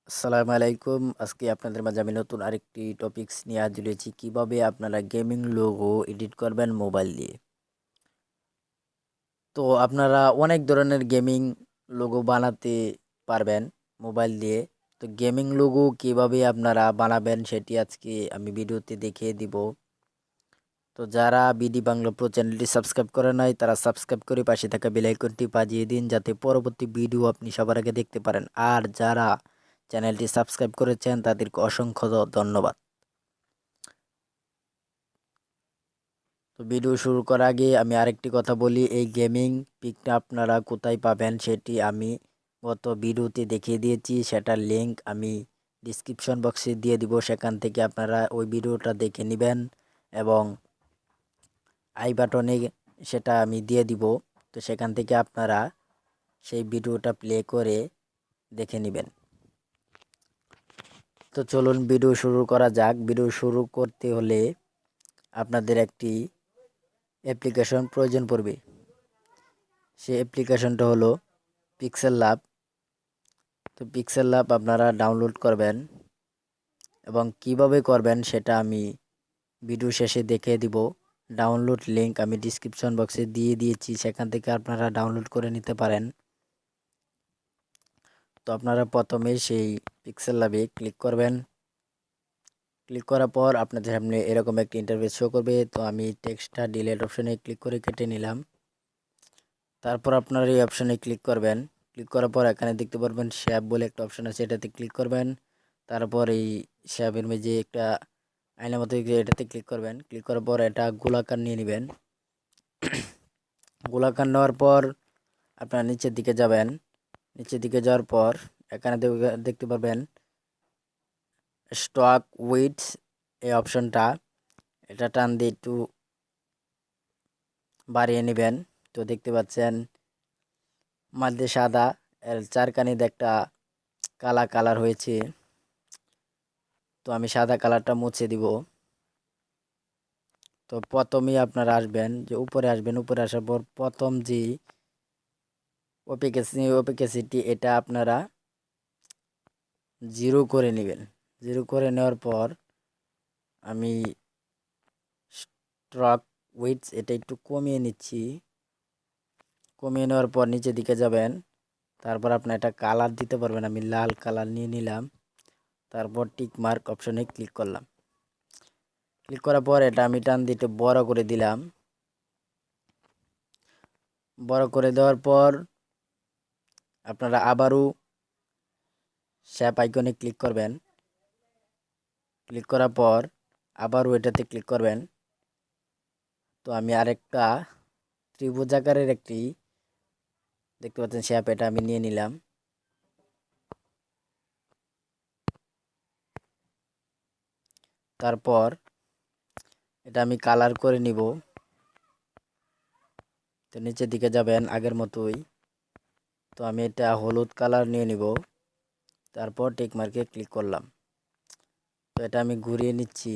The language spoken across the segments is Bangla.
আসসালামু আলাইকুম। আজকে আপনাদের মাঝে আমি নতুন আরেকটি টপিকস নিয়ে হাজির হয়েছি। কিভাবে আপনারা গেমিং লোগো এডিট করবেন মোবাইল দিয়ে। তো আপনারা অনেক ধরনের গেমিং লোগো বানাতে পারবেন মোবাইল দিয়ে। তো গেমিং লোগো কিভাবে আপনারা বানাবেন সেটি আজকে আমি ভিডিওতে দেখিয়ে দিব। তো যারা বিডি বাংলা প্রো চ্যানেলটি সাবস্ক্রাইব করে নাই তারা সাবস্ক্রাইব করে পাশে থাকা বেল আইকনটি বাজিয়ে দিন যাতে পরবর্তী ভিডিও আপনি সবার আগে দেখতে পারেন। আর যারা চ্যানেলটি সাবস্ক্রাইব করেছেন তাদেরকে অসংখ্য ধন্যবাদ। তো ভিডিও শুরু করার আগে আমি আরেকটি কথা বলি, এই গেমিং পিকটা আপনারা কোথায় পাবেন সেটি আমি গত ভিডিওতে দেখিয়ে দিয়েছি। সেটার লিঙ্ক আমি ডিসক্রিপশন বক্সে দিয়ে দিব, সেখান থেকে আপনারা ওই ভিডিওটা দেখে নেবেন এবং আই বাটনে সেটা আমি দিয়ে দিব। তো সেখান থেকে আপনারা সেই ভিডিওটা প্লে করে দেখে নেবেন। তো চলুন ভিডিও শুরু করা যাক। ভিডিও শুরু করতে হলে আপনাদের একটি অ্যাপ্লিকেশন প্রয়োজন পড়বে। সেই অ্যাপ্লিকেশনটা হলো পিক্সেল ল্যাব। তো পিক্সেল ল্যাব আপনারা ডাউনলোড করবেন এবং কিভাবে করবেন সেটা আমি ভিডিও শেষে দেখিয়ে দিব। ডাউনলোড লিংক আমি ডিসক্রিপশন বক্সে দিয়ে দিয়েছি, সেখান থেকে আপনারা ডাউনলোড করে নিতে পারেন। তো আপনারা প্রথমে সেই পিক্সেল ল্যাবে ক্লিক করবেন। ক্লিক করার পর আপনাদের সামনে এরকম একটা ইন্টারফেস শো করবে। তো আমি টেক্সটটা ডিলিট অপশনে ক্লিক করে কেটে নিলাম। তারপর আপনারা এই অপশনে ক্লিক করবেন। ক্লিক করার পর এখানে দেখতে পারবেন শ্যাপ বলে একটা অপশন আছে, এটাতে ক্লিক করবেন। তারপর এই শ্যাপের মধ্যে একটা আয়নার মতো এটাতে ক্লিক করবেন। ক্লিক করার পর এটা গোলাকার নিয়ে নেবেন। গোলাকার নেওয়ার পর আপনারা নিচের দিকে যাবেন। নিচের দিকে যাওয়ার পর এখানে দেখতে পারবেন স্টক উইথ এই অপশনটা, এটা টান দিয়ে একটু বাড়িয়ে নেবেন। তো দেখতে পাচ্ছেন মাঝে সাদা এর চারকানিতে একটা কালা কালার হয়েছে। তো আমি সাদা কালারটা মুছে দিব। তো প্রথমেই আপনারা আসবেন, যে উপরে আসবেন, উপরে আসার পর প্রথম যে ওপিকেসিটি এটা আপনারা জিরো করে নেবেন। জিরো করে নেওয়ার পর আমি স্ট্রক উইডথ এটা একটু কমিয়ে নিচ্ছি। কমিয়ে নেওয়ার পর নিচের দিকে যাবেন। তারপর আপনার এটা কালার দিতে পারবেন, আমি লাল কালার নিয়ে নিলাম। তারপর টিক মার্ক অপশনে ক্লিক করলাম। ক্লিক করার পর এটা আমি টান দিয়ে একটু বড় করে দিলাম। বড় করে দেওয়ার পর আপনারা আবারও শ্যাপ আইকনে ক্লিক করবেন। ক্লিক করার পর আবারও এটাতে ক্লিক করবেন। তো আমি আরেকটা ত্রিভুজ আকারের একটি দেখতে পাচ্ছেন শ্যাপ, এটা আমি নিয়ে নিলাম। তারপর এটা আমি কালার করে নিব। তো নিচের দিকে যাবেন আগের মতোই। তো আমি এটা হলুদ কালার নিয়ে নিব। তারপর টিক মার্কে ক্লিক করলাম। তো এটা আমি ঘুরিয়ে নিচ্ছি।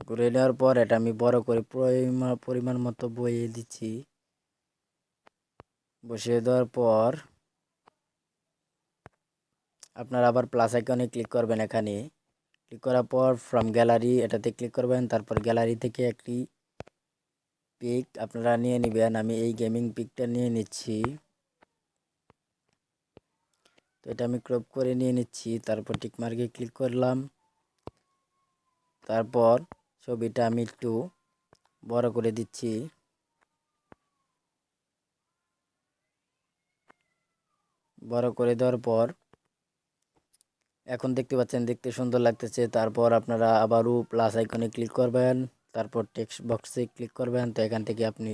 ঘুরিয়ে নেওয়ার পর এটা আমি বড় করে পরিমাণ মতো বইয়ে দিচ্ছি। বসিয়ে দেওয়ার পর আপনারা আবার প্লাস আইকনে ক্লিক করবেন। এখানে ক্লিক করার পর ফ্রম গ্যালারি এটাতে ক্লিক করবেন। তারপর গ্যালারি থেকে একটি পিক আপনারা নিয়ে নেবেন। আমি এই গেমিং পিকটা নিয়ে নিচ্ছি। তো এটা আমি ক্রপ করে নিয়ে নিচ্ছি। তারপর টিক মার্কে ক্লিক করলাম। তারপর ছবিটা আমি একটু বড় করে দিচ্ছি। বড় করে দেওয়ার পর এখন দেখতে পাচ্ছেন দেখতে সুন্দর লাগতেছে। তারপর আপনারা আবারও প্লাস আইকনে ক্লিক করবেন। তারপর টেক্সট বক্সে ক্লিক করবেন। তো এখান থেকে আপনি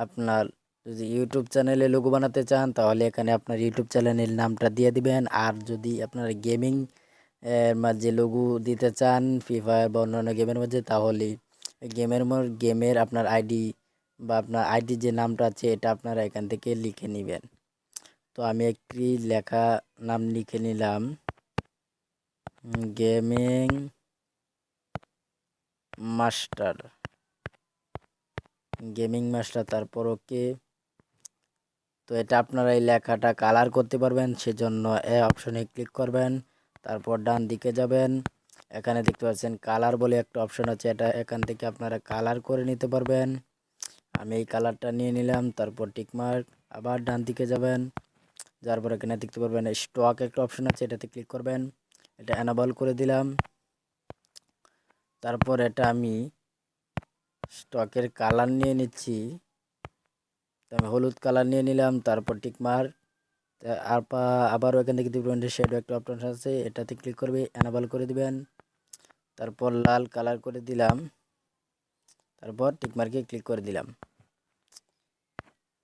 আপনার যদি ইউটিউব চ্যানেলে লোগো বানাতে চান তাহলে এখানে আপনার ইউটিউব চ্যানেলের নামটা দিয়ে দিবেন। আর যদি আপনার গেমিং এর মাঝে লোগো দিতে চান ফ্রি ফায়ার বা অন্যান্য গেমের মধ্যে, তাহলে গেমের আপনার আইডি বা আপনার আইডি যে নামটা আছে এটা আপনারা এখান থেকে লিখে নেবেন। তো আমি একটি লেখা নাম লিখে নিলাম, গেমিং মাস্টার। তারপর ওকে। তো তো এটা আপনারা এই লেখাটা কালার করতে পারবেন, সেজন্য এই অপশনে ক্লিক করবেন। তারপর ডান দিকে যাবেন, এখানে দেখতে পাচ্ছেন কালার বলে একটা অপশন আছে, এটা এখান থেকে আপনারা কালার করে নিতে পারবেন। আমি এই কালারটা নিয়ে নিলাম, তারপর টিকমার্ক। আবার ডান দিকে যাবেন, যার পর এখানে দেখতে পারবেন স্টক একটা অপশন আছে, এটাতে ক্লিক করবেন। এটা এনাবল করে দিলাম। তারপর এটা আমি স্টকের কালার নিয়ে নিচ্ছি, তো আমি হলুদ কালার নিয়ে নিলাম, তারপর টিকমার্ক। আবারও এখান থেকে দেখবেন শ্যাডো একটা অপশন আছে, এটাতে ক্লিক করবে, এনাবল করে দিবেন। তারপর লাল কালার করে দিলাম, তারপর টিকমার্কে ক্লিক করে দিলাম।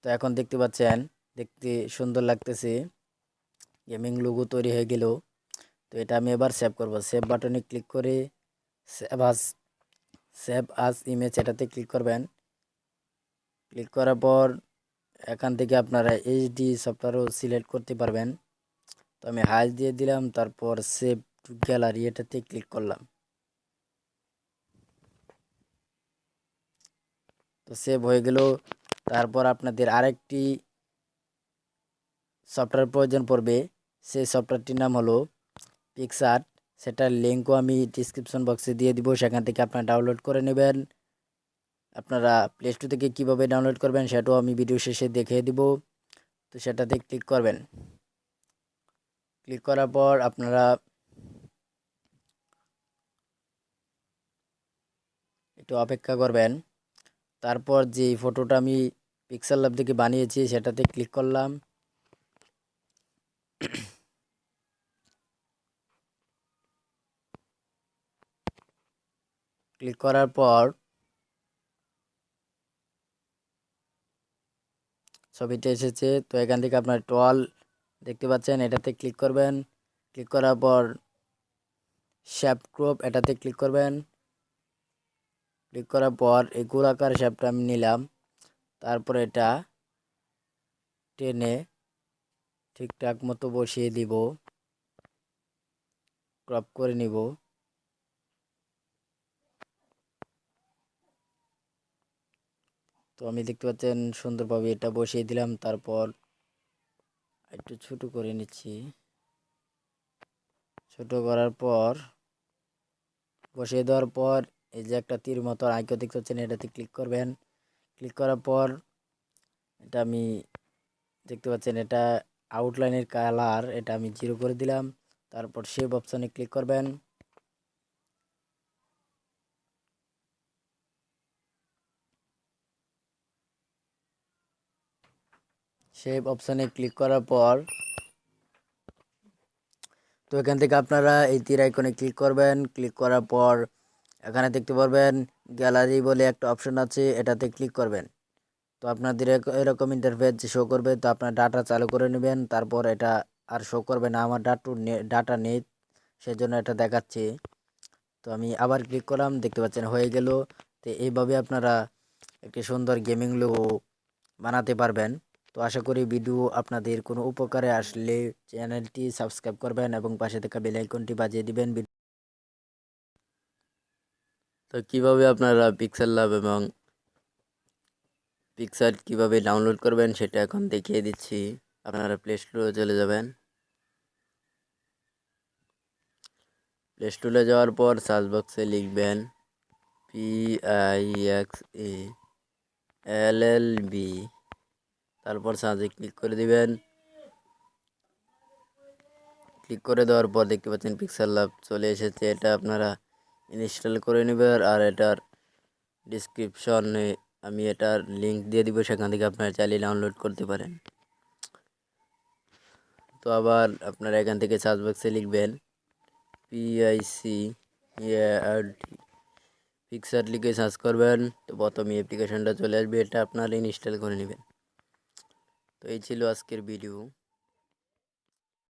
তো এখন দেখতে পাচ্ছেন দেখতে সুন্দর লাগতেছে, গেমিং লোগো তৈরি হয়ে গেল। তো এটা আমি এবার সেভ করব। সেভ বাটনে ক্লিক করে সেভ আস ইমেজ এটাতে ক্লিক করবেন। ক্লিক করার পর এখান থেকে আপনারা এইচডি সফটওয়্যারও সিলেক্ট করতে পারবেন। তো আমি হাইজ দিয়ে দিলাম, তারপর সেভ টু গ্যালারি এটাতে ক্লিক করলাম। তো সেভ হয়ে গেল। তারপর আপনাদের আরেকটি সফটওয়্যার প্রয়োজন পড়বে, সেই সফটওয়্যারটির নাম হলো পিকচার। সেটার লিঙ্কও আমি ডিসক্রিপশন বক্সে দিয়ে দিব, সেখান থেকে আপনারা ডাউনলোড করে নেবেন। আপনারা প্লে স্টোর থেকে কীভাবে ডাউনলোড করবেন সেটাও আমি ভিডিও শেষে দেখিয়ে দিব। তো সেটাতে ক্লিক করবেন। ক্লিক করার পর আপনারা একটু অপেক্ষা করবেন। তারপর যে ফটোটা আমি পিক্সেল ল্যাব থেকে বানিয়েছি সেটাতে ক্লিক করলাম। ক্লিক করার পর ছবিটা এসেছে। তো এখান থেকে আপনার টল দেখতে পাচ্ছেন, এটাতে ক্লিক করবেন। ক্লিক করার পর শেপ ক্রপ এটাতে ক্লিক করবেন। ক্লিক করার পর এই গোলাকার শেপটা আমি নিলাম, তারপর এটা টেনে ঠিকঠাক মতো বসিয়ে দিব, ক্রপ করে নিব। তো আমি দেখতে পাচ্ছেন সুন্দরভাবে এটা বসিয়ে দিলাম। তারপর একটু ছোট করে নিচ্ছি। ছোট করার পর বসিয়ে দেওয়ার পর এই যে একটা তীর মতো আইকন দেখতে পাচ্ছেন, এটাতে ক্লিক করবেন। ক্লিক করার পর এটা আমি দেখতে পাচ্ছেন এটা আউটলাইনের কালার এটা আমি 0 করে দিলাম। তারপর সেভ অপশনে ক্লিক করবেন। সেভ অপশনে ক্লিক করার পর তো এখান থেকে আপনারা এই তীর আইকনে ক্লিক করবেন। ক্লিক করার পর এখানে দেখতে পারবেন গ্যালারি বলে একটা অপশন আছে, এটাতে ক্লিক করবেন। তো আপনাদের এরকম ইন্টারফেস শো করবে। তো আপনার ডাটা চালু করে নেবেন, তারপর এটা আর শো করবে না। আমার ডাটা নেই, সেজন্য এটা দেখাচ্ছে। তো আমি আবার ক্লিক করলাম, দেখতে পাচ্ছেন হয়ে গেল। তো এইভাবে আপনারা একটি সুন্দর গেমিং লোগো বানাতে পারবেন। তো আশা করি ভিডিও আপনাদের কোনো উপকারে আসলে চ্যানেলটি সাবস্ক্রাইব করবেন এবং পাশে থাকা বেল আইকনটি বাজিয়ে দিবেন। তো কিভাবে আপনারা পিক্সেল ল্যাব এবং পিকচার কিভাবে ডাউনলোড করবেন সেটা এখন দেখিয়ে দিচ্ছি। আপনারা প্লে স্টোরে চলে যাবেন। প্লে স্টোরে যাওয়ার পর সার্চ বক্সে লিখবেন PIXELLB, তারপর সার্চে ক্লিক করে দিবেন। ক্লিক করে দেওয়ার পর দেখতে পাচ্ছেন পিক্সেল ল্যাব চলে এসেছে। এটা আপনারা ইনস্টল করে নেবেন, আর এটার ডিসক্রিপশনে আমি এটার লিঙ্ক দিয়ে দিব, সেখান থেকে আপনারা চাইলে ডাউনলোড করতে পারেন। তো আবার আপনারা এখান থেকে সার্চ বক্সে লিখবেন PICARD, পিকচার লিখে সার্চ করবেন। তো প্রথমে অ্যাপ্লিকেশনটা চলে আসবে, এটা আপনারা ইনস্টল করে নেবেন। তো এই ছিল আজকের ভিডিও।